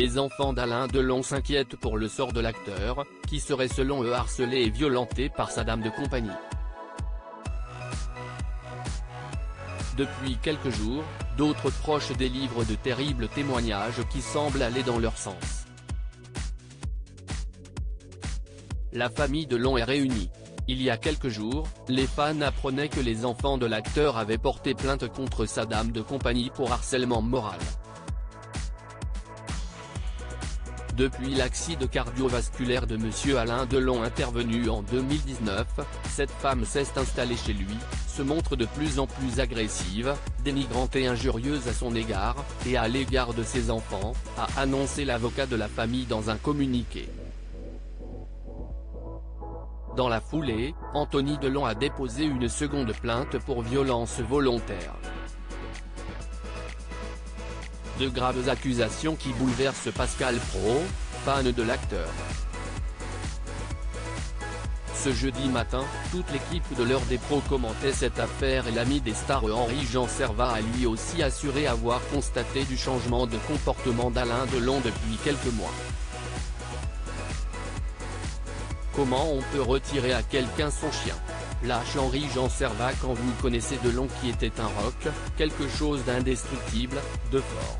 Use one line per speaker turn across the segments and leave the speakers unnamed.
Les enfants d'Alain Delon s'inquiètent pour le sort de l'acteur, qui serait selon eux harcelé et violenté par sa dame de compagnie. Depuis quelques jours, d'autres proches délivrent de terribles témoignages qui semblent aller dans leur sens. La famille Delon est réunie. Il y a quelques jours, les fans apprenaient que les enfants de l'acteur avaient porté plainte contre sa dame de compagnie pour harcèlement moral. Depuis l'accident cardiovasculaire de Monsieur Alain Delon intervenu en 2019, cette femme s'est installée chez lui, se montre de plus en plus agressive, dénigrante et injurieuse à son égard, et à l'égard de ses enfants, a annoncé l'avocat de la famille dans un communiqué. Dans la foulée, Anthony Delon a déposé une seconde plainte pour violence volontaire. De graves accusations qui bouleversent Pascal Praud, fan de l'acteur. Ce jeudi matin, toute l'équipe de l'Heure des Pros commentait cette affaire et l'ami des stars Henri-Jean Servat a lui aussi assuré avoir constaté du changement de comportement d'Alain Delon depuis quelques mois. Comment on peut retirer à quelqu'un son chien? Lâche Henri-Jean Servat quand vous connaissez Delon qui était un rock, quelque chose d'indestructible, de fort.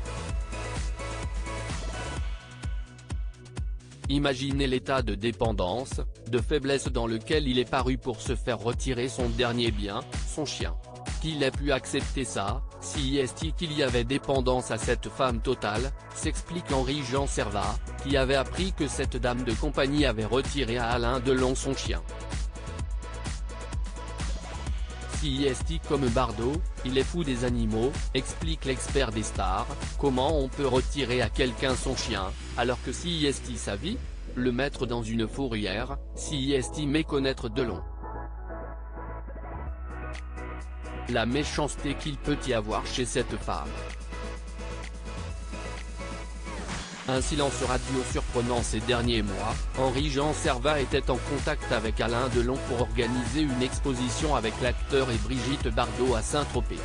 Imaginez l'état de dépendance, de faiblesse dans lequel il est paru pour se faire retirer son dernier bien, son chien. Qu'il ait pu accepter ça, si est-il qu'il y avait dépendance à cette femme totale, s'explique Henri-Jean Servat, qui avait appris que cette dame de compagnie avait retiré à Alain Delon son chien. Si est-il comme Bardot, il est fou des animaux, explique l'expert des stars, comment on peut retirer à quelqu'un son chien, alors que si est-il sa vie? Le mettre dans une fourrière, si est-il méconnaître Delon. La méchanceté qu'il peut y avoir chez cette femme. Un silence radio surprenant ces derniers mois, Henri-Jean Servat était en contact avec Alain Delon pour organiser une exposition avec l'acteur et Brigitte Bardot à Saint-Tropez.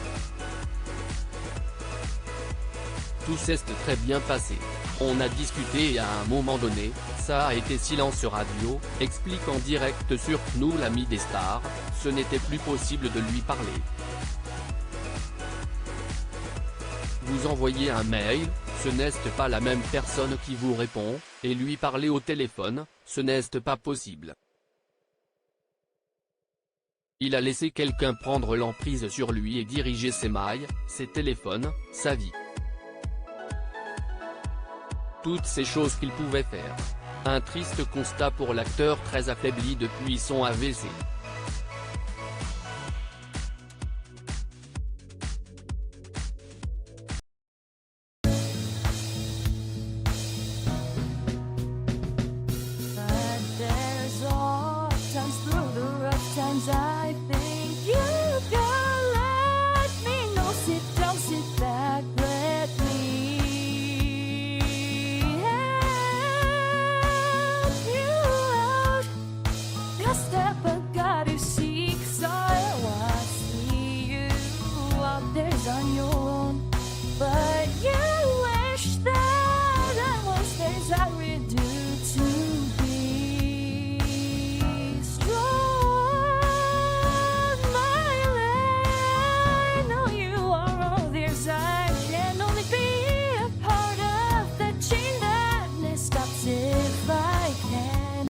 Tout s'est très bien passé. On a discuté et à un moment donné, ça a été silence radio, explique en direct sur Nous l'ami des stars, ce n'était plus possible de lui parler. Vous envoyez un mail, ce n'est pas la même personne qui vous répond, et lui parler au téléphone, ce n'est pas possible. Il a laissé quelqu'un prendre l'emprise sur lui et diriger ses mails, ses téléphones, sa vie. Toutes ces choses qu'il pouvait faire. Un triste constat pour l'acteur très affaibli depuis son AVC.